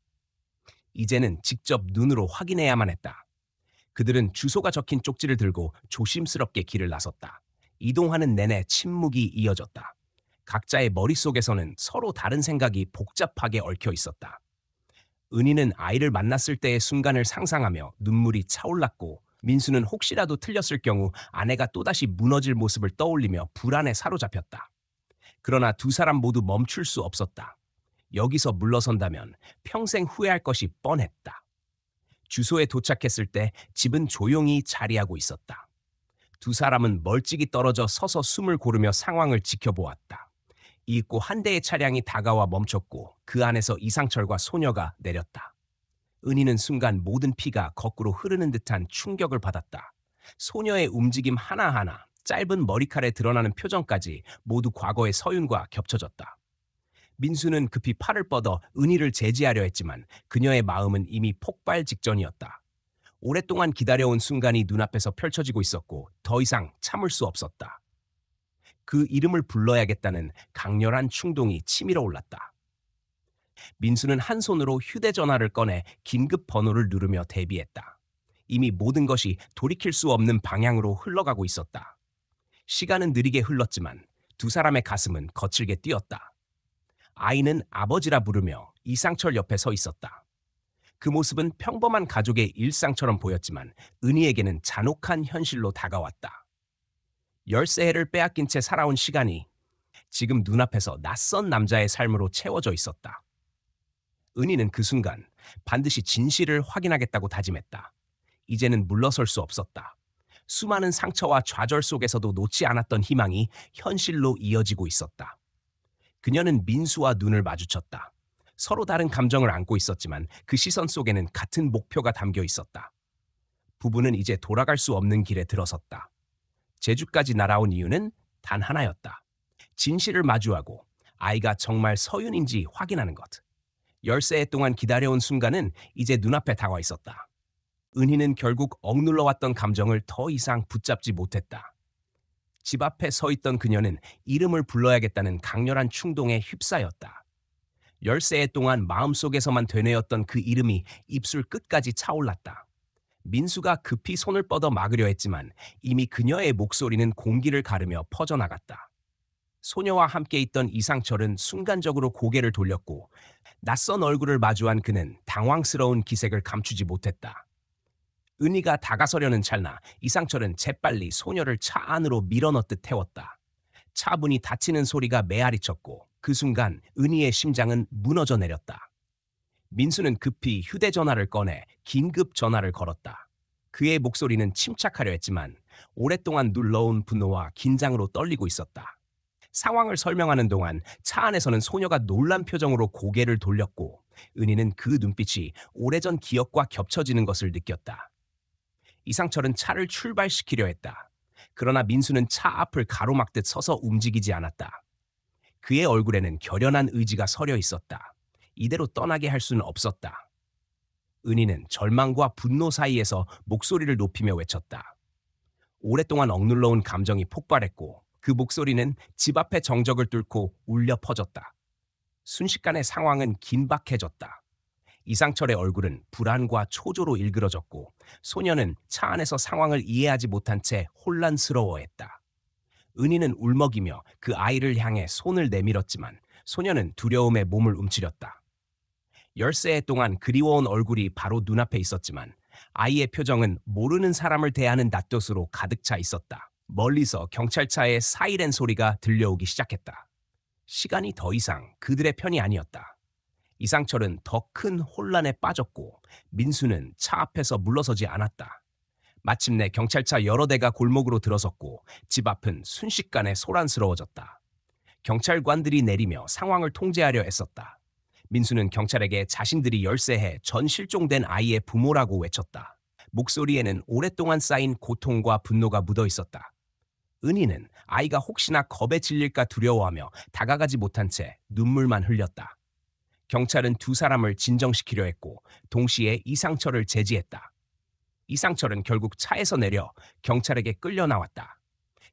이제는 직접 눈으로 확인해야만 했다. 그들은 주소가 적힌 쪽지를 들고 조심스럽게 길을 나섰다. 이동하는 내내 침묵이 이어졌다. 각자의 머릿속에서는 서로 다른 생각이 복잡하게 얽혀 있었다. 은희는 아이를 만났을 때의 순간을 상상하며 눈물이 차올랐고 민수는 혹시라도 틀렸을 경우 아내가 또다시 무너질 모습을 떠올리며 불안에 사로잡혔다. 그러나 두 사람 모두 멈출 수 없었다. 여기서 물러선다면 평생 후회할 것이 뻔했다. 주소에 도착했을 때 집은 조용히 자리하고 있었다. 두 사람은 멀찍이 떨어져 서서 숨을 고르며 상황을 지켜보았다. 이윽고 한 대의 차량이 다가와 멈췄고 그 안에서 이상철과 소녀가 내렸다. 은희는 순간 모든 피가 거꾸로 흐르는 듯한 충격을 받았다. 소녀의 움직임 하나하나, 짧은 머리칼에 드러나는 표정까지 모두 과거의 서윤과 겹쳐졌다. 민수는 급히 팔을 뻗어 은희를 제지하려 했지만 그녀의 마음은 이미 폭발 직전이었다. 오랫동안 기다려온 순간이 눈앞에서 펼쳐지고 있었고 더 이상 참을 수 없었다. 그 이름을 불러야겠다는 강렬한 충동이 치밀어 올랐다. 민수는 한 손으로 휴대전화를 꺼내 긴급 번호를 누르며 대비했다. 이미 모든 것이 돌이킬 수 없는 방향으로 흘러가고 있었다. 시간은 느리게 흘렀지만 두 사람의 가슴은 거칠게 뛰었다. 아이는 아버지라 부르며 이상철 옆에 서 있었다. 그 모습은 평범한 가족의 일상처럼 보였지만 은희에게는 잔혹한 현실로 다가왔다. 13해를 빼앗긴 채 살아온 시간이 지금 눈앞에서 낯선 남자의 삶으로 채워져 있었다. 은희는 그 순간 반드시 진실을 확인하겠다고 다짐했다. 이제는 물러설 수 없었다. 수많은 상처와 좌절 속에서도 놓지 않았던 희망이 현실로 이어지고 있었다. 그녀는 민수와 눈을 마주쳤다. 서로 다른 감정을 안고 있었지만 그 시선 속에는 같은 목표가 담겨 있었다. 부부는 이제 돌아갈 수 없는 길에 들어섰다. 제주까지 날아온 이유는 단 하나였다. 진실을 마주하고 아이가 정말 서윤인지 확인하는 것. 13해 동안 기다려온 순간은 이제 눈앞에 다가와 있었다. 은희는 결국 억눌러왔던 감정을 더 이상 붙잡지 못했다. 집 앞에 서 있던 그녀는 이름을 불러야겠다는 강렬한 충동에 휩싸였다. 13해 동안 마음속에서만 되뇌었던 그 이름이 입술 끝까지 차올랐다. 민수가 급히 손을 뻗어 막으려 했지만 이미 그녀의 목소리는 공기를 가르며 퍼져나갔다. 소녀와 함께 있던 이상철은 순간적으로 고개를 돌렸고 낯선 얼굴을 마주한 그는 당황스러운 기색을 감추지 못했다. 은희가 다가서려는 찰나 이상철은 재빨리 소녀를 차 안으로 밀어넣듯 태웠다. 차 문이 닫히는 소리가 메아리쳤고 그 순간 은희의 심장은 무너져 내렸다. 민수는 급히 휴대전화를 꺼내 긴급 전화를 걸었다. 그의 목소리는 침착하려 했지만 오랫동안 눌러온 분노와 긴장으로 떨리고 있었다. 상황을 설명하는 동안 차 안에서는 소녀가 놀란 표정으로 고개를 돌렸고 은희는 그 눈빛이 오래전 기억과 겹쳐지는 것을 느꼈다. 이상철은 차를 출발시키려 했다. 그러나 민수는 차 앞을 가로막듯 서서 움직이지 않았다. 그의 얼굴에는 결연한 의지가 서려 있었다. 이대로 떠나게 할 수는 없었다. 은희는 절망과 분노 사이에서 목소리를 높이며 외쳤다. 오랫동안 억눌러온 감정이 폭발했고 그 목소리는 집 앞의 정적을 뚫고 울려 퍼졌다. 순식간에 상황은 긴박해졌다. 이상철의 얼굴은 불안과 초조로 일그러졌고 소녀는 차 안에서 상황을 이해하지 못한 채 혼란스러워했다. 은희는 울먹이며 그 아이를 향해 손을 내밀었지만 소녀는 두려움에 몸을 움츠렸다. 13해 동안 그리워온 얼굴이 바로 눈앞에 있었지만 아이의 표정은 모르는 사람을 대하는 낯둏으로 가득 차 있었다. 멀리서 경찰차의 사이렌 소리가 들려오기 시작했다. 시간이 더 이상 그들의 편이 아니었다. 이상철은 더 큰 혼란에 빠졌고 민수는 차 앞에서 물러서지 않았다. 마침내 경찰차 여러 대가 골목으로 들어섰고 집 앞은 순식간에 소란스러워졌다. 경찰관들이 내리며 상황을 통제하려 애썼다. 민수는 경찰에게 자신들이 13해 전 실종된 아이의 부모라고 외쳤다. 목소리에는 오랫동안 쌓인 고통과 분노가 묻어 있었다. 은희는 아이가 혹시나 겁에 질릴까 두려워하며 다가가지 못한 채 눈물만 흘렸다. 경찰은 두 사람을 진정시키려 했고 동시에 이상철을 제지했다. 이상철은 결국 차에서 내려 경찰에게 끌려 나왔다.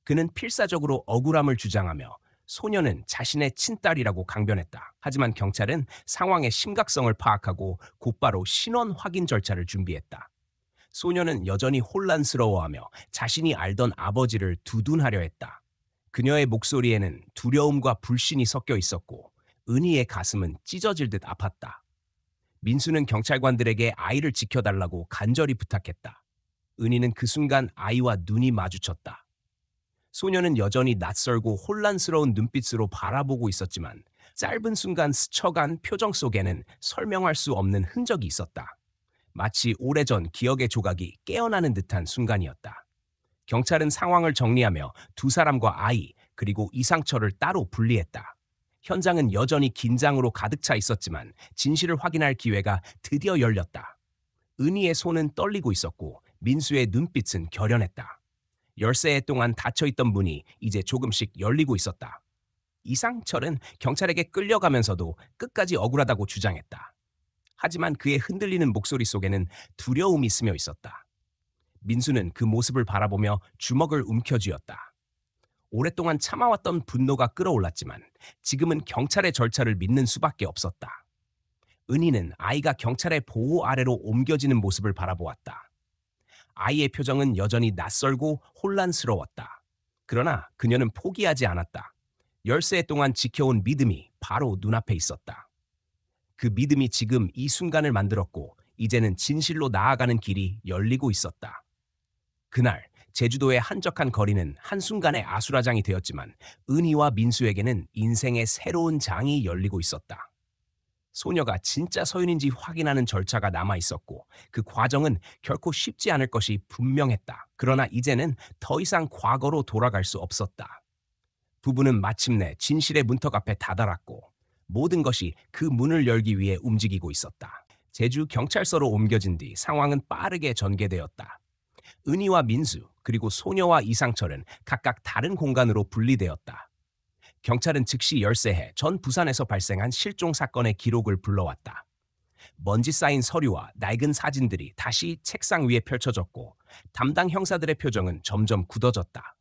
그는 필사적으로 억울함을 주장하며 소녀는 자신의 친딸이라고 강변했다. 하지만 경찰은 상황의 심각성을 파악하고 곧바로 신원 확인 절차를 준비했다. 소녀는 여전히 혼란스러워하며 자신이 알던 아버지를 두둔하려 했다. 그녀의 목소리에는 두려움과 불신이 섞여 있었고 은희의 가슴은 찢어질 듯 아팠다. 민수는 경찰관들에게 아이를 지켜달라고 간절히 부탁했다. 은희는 그 순간 아이와 눈이 마주쳤다. 소녀는 여전히 낯설고 혼란스러운 눈빛으로 바라보고 있었지만 짧은 순간 스쳐간 표정 속에는 설명할 수 없는 흔적이 있었다. 마치 오래전 기억의 조각이 깨어나는 듯한 순간이었다. 경찰은 상황을 정리하며 두 사람과 아이 그리고 이상철을 따로 분리했다. 현장은 여전히 긴장으로 가득 차 있었지만 진실을 확인할 기회가 드디어 열렸다. 은희의 손은 떨리고 있었고 민수의 눈빛은 결연했다. 열쇠 동안 닫혀있던 문이 이제 조금씩 열리고 있었다. 이상철은 경찰에게 끌려가면서도 끝까지 억울하다고 주장했다. 하지만 그의 흔들리는 목소리 속에는 두려움이 스며 있었다. 민수는 그 모습을 바라보며 주먹을 움켜쥐었다. 오랫동안 참아왔던 분노가 끌어올랐지만 지금은 경찰의 절차를 믿는 수밖에 없었다. 은희는 아이가 경찰의 보호 아래로 옮겨지는 모습을 바라보았다. 아이의 표정은 여전히 낯설고 혼란스러웠다. 그러나 그녀는 포기하지 않았다. 열세 동안 지켜온 믿음이 바로 눈앞에 있었다. 그 믿음이 지금 이 순간을 만들었고 이제는 진실로 나아가는 길이 열리고 있었다. 그날 제주도의 한적한 거리는 한순간에 아수라장이 되었지만 은희와 민수에게는 인생의 새로운 장이 열리고 있었다. 소녀가 진짜 서윤인지 확인하는 절차가 남아 있었고 그 과정은 결코 쉽지 않을 것이 분명했다. 그러나 이제는 더 이상 과거로 돌아갈 수 없었다. 부부는 마침내 진실의 문턱 앞에 다다랐고 모든 것이 그 문을 열기 위해 움직이고 있었다. 제주 경찰서로 옮겨진 뒤 상황은 빠르게 전개되었다. 은희와 민수 그리고 소녀와 이상철은 각각 다른 공간으로 분리되었다. 경찰은 즉시 열세해 전 부산에서 발생한 실종 사건의 기록을 불러왔다. 먼지 쌓인 서류와 낡은 사진들이 다시 책상 위에 펼쳐졌고 담당 형사들의 표정은 점점 굳어졌다.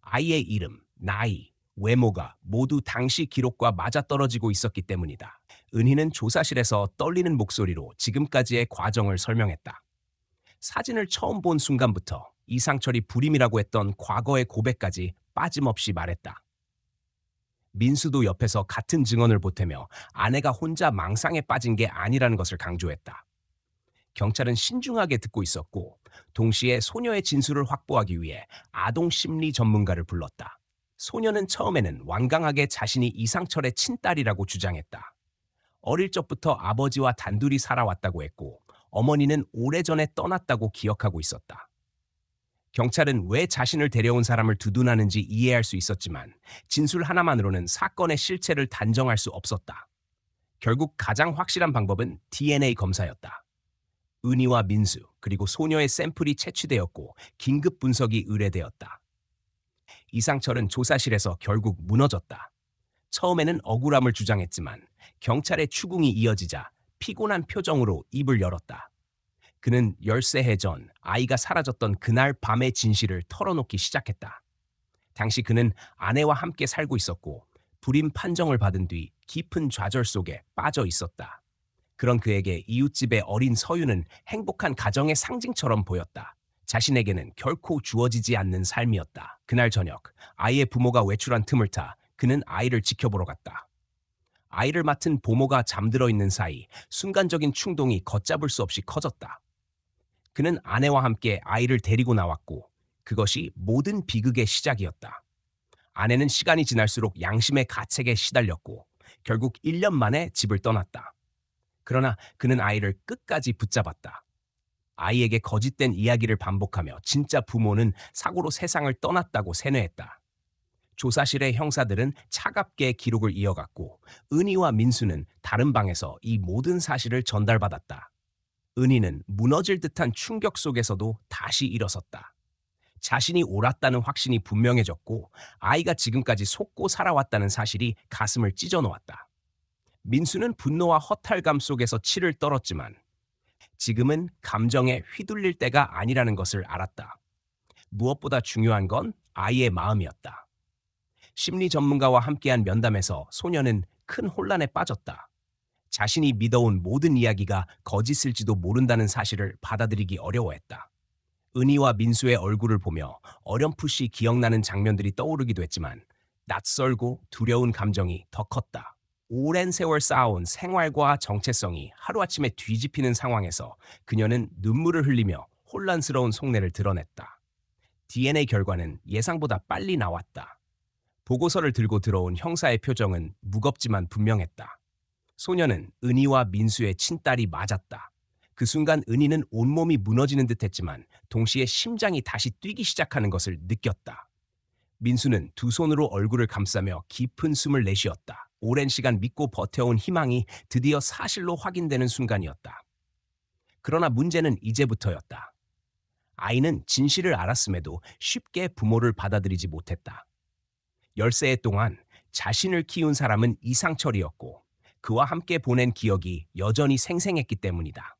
아이의 이름, 나이, 외모가 모두 당시 기록과 맞아떨어지고 있었기 때문이다. 은희는 조사실에서 떨리는 목소리로 지금까지의 과정을 설명했다. 사진을 처음 본 순간부터 이상철이 불임이라고 했던 과거의 고백까지 빠짐없이 말했다. 민수도 옆에서 같은 증언을 보태며 아내가 혼자 망상에 빠진 게 아니라는 것을 강조했다. 경찰은 신중하게 듣고 있었고 동시에 소녀의 진술을 확보하기 위해 아동 심리 전문가를 불렀다. 소녀는 처음에는 완강하게 자신이 이상철의 친딸이라고 주장했다. 어릴 적부터 아버지와 단둘이 살아왔다고 했고 어머니는 오래전에 떠났다고 기억하고 있었다. 경찰은 왜 자신을 데려온 사람을 두둔하는지 이해할 수 있었지만 진술 하나만으로는 사건의 실체를 단정할 수 없었다. 결국 가장 확실한 방법은 DNA 검사였다. 은희와 민수 그리고 소녀의 샘플이 채취되었고 긴급 분석이 의뢰되었다. 이상철은 조사실에서 결국 무너졌다. 처음에는 억울함을 주장했지만 경찰의 추궁이 이어지자 피곤한 표정으로 입을 열었다. 그는 13해 전 아이가 사라졌던 그날 밤의 진실을 털어놓기 시작했다. 당시 그는 아내와 함께 살고 있었고 불임 판정을 받은 뒤 깊은 좌절 속에 빠져 있었다. 그런 그에게 이웃집의 어린 서유는 행복한 가정의 상징처럼 보였다. 자신에게는 결코 주어지지 않는 삶이었다. 그날 저녁 아이의 부모가 외출한 틈을 타 그는 아이를 지켜보러 갔다. 아이를 맡은 보모가 잠들어 있는 사이 순간적인 충동이 걷잡을 수 없이 커졌다. 그는 아내와 함께 아이를 데리고 나왔고 그것이 모든 비극의 시작이었다. 아내는 시간이 지날수록 양심의 가책에 시달렸고 결국 1년 만에 집을 떠났다. 그러나 그는 아이를 끝까지 붙잡았다. 아이에게 거짓된 이야기를 반복하며 진짜 부모는 사고로 세상을 떠났다고 세뇌했다. 조사실의 형사들은 차갑게 기록을 이어갔고 은희와 민수는 다른 방에서 이 모든 사실을 전달받았다. 은희는 무너질 듯한 충격 속에서도 다시 일어섰다. 자신이 옳았다는 확신이 분명해졌고 아이가 지금까지 속고 살아왔다는 사실이 가슴을 찢어놓았다. 민수는 분노와 허탈감 속에서 치를 떨었지만 지금은 감정에 휘둘릴 때가 아니라는 것을 알았다. 무엇보다 중요한 건 아이의 마음이었다. 심리 전문가와 함께한 면담에서 소녀는 큰 혼란에 빠졌다. 자신이 믿어온 모든 이야기가 거짓일지도 모른다는 사실을 받아들이기 어려워했다. 은희와 민수의 얼굴을 보며 어렴풋이 기억나는 장면들이 떠오르기도 했지만 낯설고 두려운 감정이 더 컸다. 오랜 세월 쌓아온 생활과 정체성이 하루아침에 뒤집히는 상황에서 그녀는 눈물을 흘리며 혼란스러운 속내를 드러냈다. DNA 결과는 예상보다 빨리 나왔다. 보고서를 들고 들어온 형사의 표정은 무겁지만 분명했다. 소녀는 은희와 민수의 친딸이 맞았다. 그 순간 은희는 온몸이 무너지는 듯했지만 동시에 심장이 다시 뛰기 시작하는 것을 느꼈다. 민수는 두 손으로 얼굴을 감싸며 깊은 숨을 내쉬었다. 오랜 시간 믿고 버텨온 희망이 드디어 사실로 확인되는 순간이었다. 그러나 문제는 이제부터였다. 아이는 진실을 알았음에도 쉽게 부모를 받아들이지 못했다. 13해 동안 자신을 키운 사람은 이상철이었고 그와 함께 보낸 기억이 여전히 생생했기 때문이다.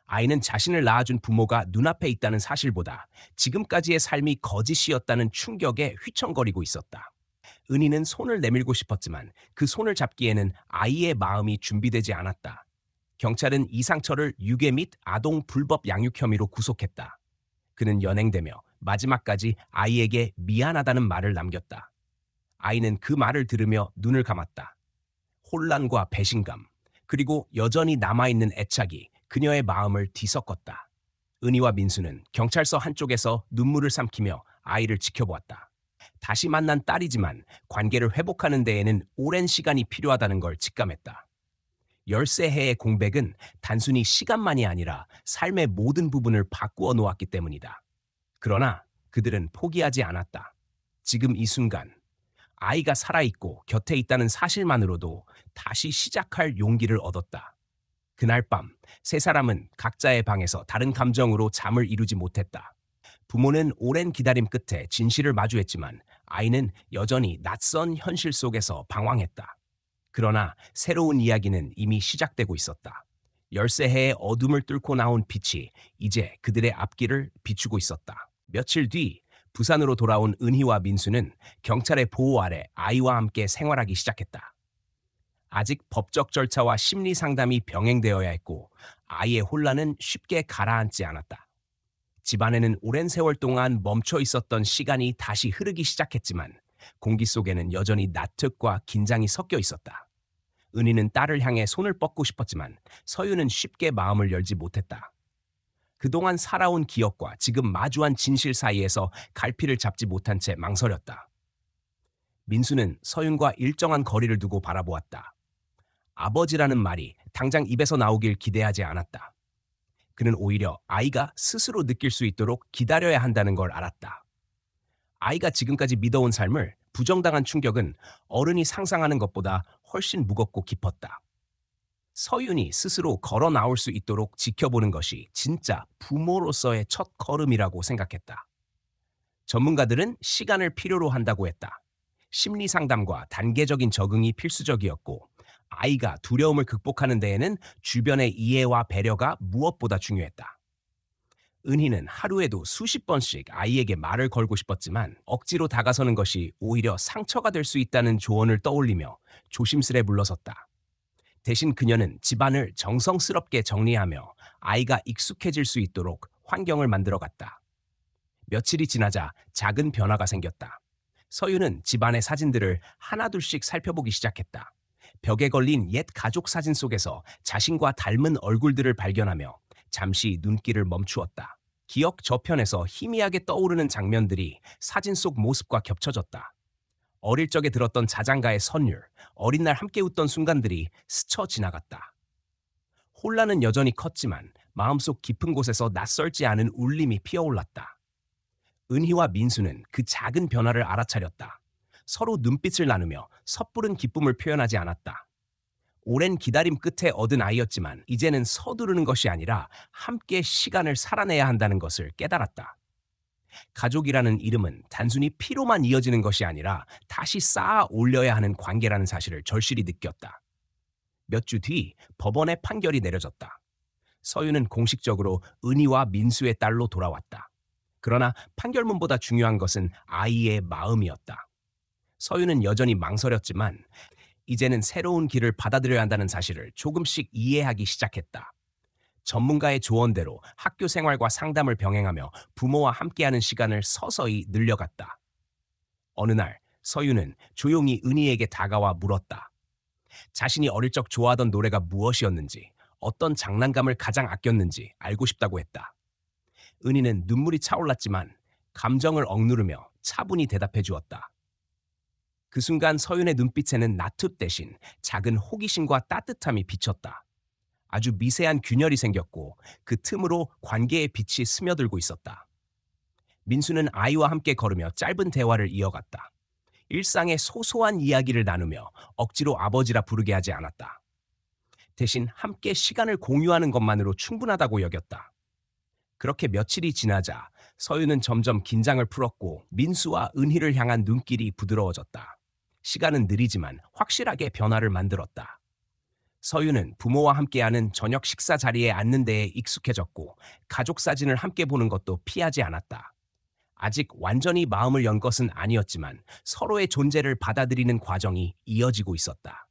아이는 자신을 낳아준 부모가 눈앞에 있다는 사실보다 지금까지의 삶이 거짓이었다는 충격에 휘청거리고 있었다. 은희는 손을 내밀고 싶었지만 그 손을 잡기에는 아이의 마음이 준비되지 않았다. 경찰은 이상철을 유괴 및 아동 불법 양육 혐의로 구속했다. 그는 연행되며 마지막까지 아이에게 미안하다는 말을 남겼다. 아이는 그 말을 들으며 눈을 감았다. 혼란과 배신감, 그리고 여전히 남아있는 애착이 그녀의 마음을 뒤섞었다. 은희와 민수는 경찰서 한쪽에서 눈물을 삼키며 아이를 지켜보았다. 다시 만난 딸이지만 관계를 회복하는 데에는 오랜 시간이 필요하다는 걸 직감했다. 13해의 공백은 단순히 시간만이 아니라 삶의 모든 부분을 바꾸어 놓았기 때문이다. 그러나 그들은 포기하지 않았다. 지금 이 순간, 아이가 살아있고 곁에 있다는 사실만으로도 다시 시작할 용기를 얻었다. 그날 밤, 세 사람은 각자의 방에서 다른 감정으로 잠을 이루지 못했다. 부모는 오랜 기다림 끝에 진실을 마주했지만 아이는 여전히 낯선 현실 속에서 방황했다. 그러나 새로운 이야기는 이미 시작되고 있었다. 13해의 어둠을 뚫고 나온 빛이 이제 그들의 앞길을 비추고 있었다. 며칠 뒤 부산으로 돌아온 은희와 민수는 경찰의 보호 아래 아이와 함께 생활하기 시작했다. 아직 법적 절차와 심리 상담이 병행되어야 했고 아이의 혼란은 쉽게 가라앉지 않았다. 집안에는 오랜 세월 동안 멈춰 있었던 시간이 다시 흐르기 시작했지만 공기 속에는 여전히 나특과 긴장이 섞여 있었다. 은희는 딸을 향해 손을 뻗고 싶었지만 서유는 쉽게 마음을 열지 못했다. 그동안 살아온 기억과 지금 마주한 진실 사이에서 갈피를 잡지 못한 채 망설였다. 민수는 서윤과 일정한 거리를 두고 바라보았다. 아버지라는 말이 당장 입에서 나오길 기대하지 않았다. 그는 오히려 아이가 스스로 느낄 수 있도록 기다려야 한다는 걸 알았다. 아이가 지금까지 믿어온 삶을 부정당한 충격은 어른이 상상하는 것보다 훨씬 무겁고 깊었다. 서윤이 스스로 걸어 나올 수 있도록 지켜보는 것이 진짜 부모로서의 첫 걸음이라고 생각했다. 전문가들은 시간을 필요로 한다고 했다. 심리 상담과 단계적인 적응이 필수적이었고 아이가 두려움을 극복하는 데에는 주변의 이해와 배려가 무엇보다 중요했다. 은희는 하루에도 수십 번씩 아이에게 말을 걸고 싶었지만 억지로 다가서는 것이 오히려 상처가 될 수 있다는 조언을 떠올리며 조심스레 물러섰다. 대신 그녀는 집안을 정성스럽게 정리하며 아이가 익숙해질 수 있도록 환경을 만들어갔다. 며칠이 지나자 작은 변화가 생겼다. 서유는 집안의 사진들을 하나둘씩 살펴보기 시작했다. 벽에 걸린 옛 가족 사진 속에서 자신과 닮은 얼굴들을 발견하며 잠시 눈길을 멈추었다. 기억 저편에서 희미하게 떠오르는 장면들이 사진 속 모습과 겹쳐졌다. 어릴 적에 들었던 자장가의 선율, 어린 날 함께 웃던 순간들이 스쳐 지나갔다. 혼란은 여전히 컸지만 마음속 깊은 곳에서 낯설지 않은 울림이 피어올랐다. 은희와 민수는 그 작은 변화를 알아차렸다. 서로 눈빛을 나누며 섣부른 기쁨을 표현하지 않았다. 오랜 기다림 끝에 얻은 아이였지만 이제는 서두르는 것이 아니라 함께 시간을 살아내야 한다는 것을 깨달았다. 가족이라는 이름은 단순히 피로만 이어지는 것이 아니라 다시 쌓아 올려야 하는 관계라는 사실을 절실히 느꼈다. 몇 주 뒤 법원의 판결이 내려졌다. 서유는 공식적으로 은희와 민수의 딸로 돌아왔다. 그러나 판결문보다 중요한 것은 아이의 마음이었다. 서유는 여전히 망설였지만 이제는 새로운 길을 받아들여야 한다는 사실을 조금씩 이해하기 시작했다. 전문가의 조언대로 학교 생활과 상담을 병행하며 부모와 함께하는 시간을 서서히 늘려갔다. 어느 날 서유는 조용히 은희에게 다가와 물었다. 자신이 어릴 적 좋아하던 노래가 무엇이었는지, 어떤 장난감을 가장 아꼈는지 알고 싶다고 했다. 은희는 눈물이 차올랐지만 감정을 억누르며 차분히 대답해 주었다. 그 순간 서윤의 눈빛에는 나툭 대신 작은 호기심과 따뜻함이 비쳤다. 아주 미세한 균열이 생겼고 그 틈으로 관계의 빛이 스며들고 있었다. 민수는 아이와 함께 걸으며 짧은 대화를 이어갔다. 일상의 소소한 이야기를 나누며 억지로 아버지라 부르게 하지 않았다. 대신 함께 시간을 공유하는 것만으로 충분하다고 여겼다. 그렇게 며칠이 지나자 서유는 점점 긴장을 풀었고 민수와 은희를 향한 눈길이 부드러워졌다. 시간은 느리지만 확실하게 변화를 만들었다. 서유는 부모와 함께하는 저녁 식사 자리에 앉는 데에 익숙해졌고 가족 사진을 함께 보는 것도 피하지 않았다. 아직 완전히 마음을 연 것은 아니었지만 서로의 존재를 받아들이는 과정이 이어지고 있었다.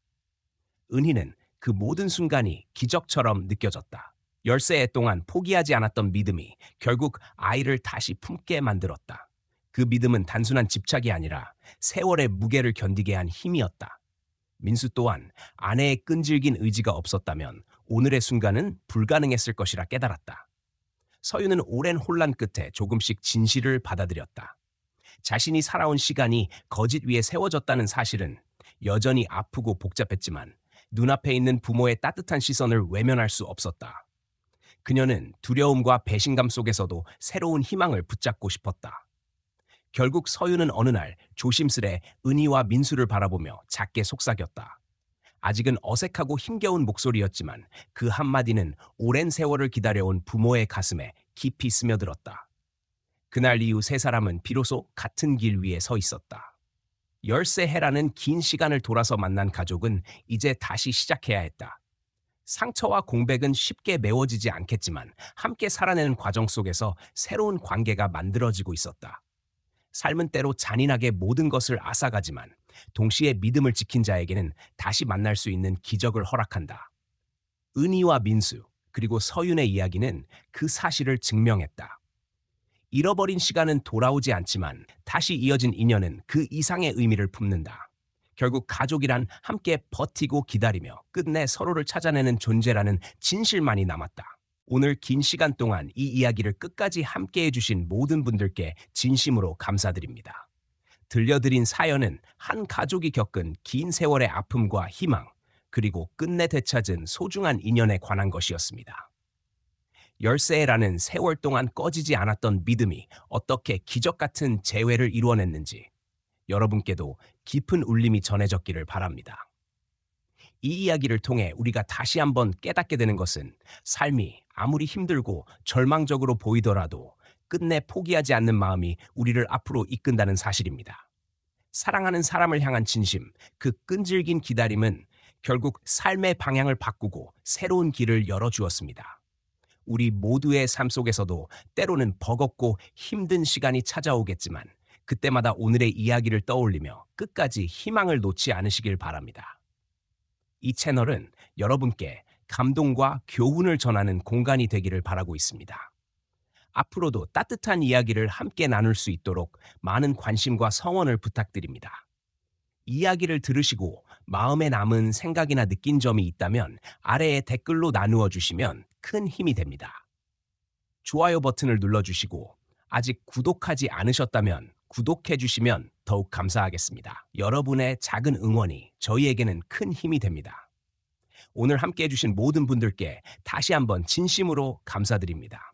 은희는 그 모든 순간이 기적처럼 느껴졌다. 10세 동안 포기하지 않았던 믿음이 결국 아이를 다시 품게 만들었다. 그 믿음은 단순한 집착이 아니라 세월의 무게를 견디게 한 힘이었다. 민수 또한 아내의 끈질긴 의지가 없었다면 오늘의 순간은 불가능했을 것이라 깨달았다. 서유는 오랜 혼란 끝에 조금씩 진실을 받아들였다. 자신이 살아온 시간이 거짓 위에 세워졌다는 사실은 여전히 아프고 복잡했지만 눈앞에 있는 부모의 따뜻한 시선을 외면할 수 없었다. 그녀는 두려움과 배신감 속에서도 새로운 희망을 붙잡고 싶었다. 결국 서유는 어느 날 조심스레 은희와 민수를 바라보며 작게 속삭였다. 아직은 어색하고 힘겨운 목소리였지만 그 한마디는 오랜 세월을 기다려온 부모의 가슴에 깊이 스며들었다. 그날 이후 세 사람은 비로소 같은 길 위에 서 있었다. 10세 해라는 긴 시간을 돌아서 만난 가족은 이제 다시 시작해야 했다. 상처와 공백은 쉽게 메워지지 않겠지만 함께 살아내는 과정 속에서 새로운 관계가 만들어지고 있었다. 삶은 때로 잔인하게 모든 것을 앗아가지만 동시에 믿음을 지킨 자에게는 다시 만날 수 있는 기적을 허락한다. 은희와 민수, 그리고 서윤의 이야기는 그 사실을 증명했다. 잃어버린 시간은 돌아오지 않지만 다시 이어진 인연은 그 이상의 의미를 품는다. 결국 가족이란 함께 버티고 기다리며 끝내 서로를 찾아내는 존재라는 진실만이 남았다. 오늘 긴 시간 동안 이 이야기를 끝까지 함께 해주신 모든 분들께 진심으로 감사드립니다. 들려드린 사연은 한 가족이 겪은 긴 세월의 아픔과 희망, 그리고 끝내 되찾은 소중한 인연에 관한 것이었습니다. 10세라는 세월 동안 꺼지지 않았던 믿음이 어떻게 기적 같은 재회를 이루어냈는지 여러분께도 깊은 울림이 전해졌기를 바랍니다. 이 이야기를 통해 우리가 다시 한번 깨닫게 되는 것은 삶이 아무리 힘들고 절망적으로 보이더라도 끝내 포기하지 않는 마음이 우리를 앞으로 이끈다는 사실입니다. 사랑하는 사람을 향한 진심, 그 끈질긴 기다림은 결국 삶의 방향을 바꾸고 새로운 길을 열어주었습니다. 우리 모두의 삶 속에서도 때로는 버겁고 힘든 시간이 찾아오겠지만 그때마다 오늘의 이야기를 떠올리며 끝까지 희망을 놓지 않으시길 바랍니다. 이 채널은 여러분께 감동과 교훈을 전하는 공간이 되기를 바라고 있습니다. 앞으로도 따뜻한 이야기를 함께 나눌 수 있도록 많은 관심과 성원을 부탁드립니다. 이야기를 들으시고 마음에 남은 생각이나 느낀 점이 있다면 아래에 댓글로 나누어 주시면 큰 힘이 됩니다. 좋아요 버튼을 눌러주시고 아직 구독하지 않으셨다면 구독해 주시면 더욱 감사하겠습니다. 여러분의 작은 응원이 저희에게는 큰 힘이 됩니다. 오늘 함께 해주신 모든 분들께 다시 한번 진심으로 감사드립니다.